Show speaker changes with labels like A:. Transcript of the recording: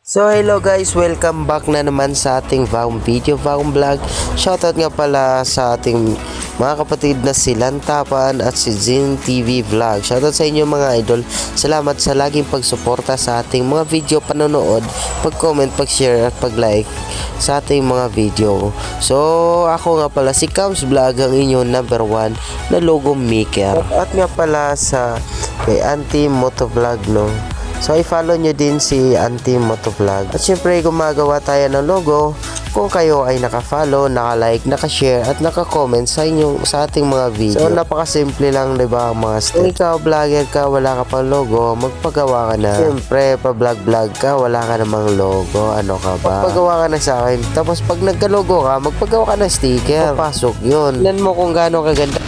A: So hello guys, welcome back na naman sa ating bagong video, bagong vlog. Shoutout nga pala sa ating mga kapatid na si Lantapan at si Zin TV Vlog. Shoutout sa inyo mga idol. Salamat sa laging pagsuporta sa ating mga video panonood, pag-comment, pag-share at pag-like sa ating mga video. So ako nga pala si Kams Vlog, ang inyong number 1 na logo maker. At nga pala sa kay Auntie Motovlog, no. So i-follow nyo din si Auntie Motovlog. At syempre gumagawa tayo ng logo kung kayo ay naka-follow, naka-like, naka-share at naka-comment sa ating mga video. So napakasimple lang, 'di ba, mga steps. Kung ikaw vlogger ka, wala ka pang logo, magpagawa ka na. Syempre pa-vlog ka, wala ka namang logo, ano ka ba? Magpagawa ka na sa akin. Tapos pag nagka-logo ka, magpagawa ka ng sticker. Papasok 'yun. Tingnan mo kung gaano kaganda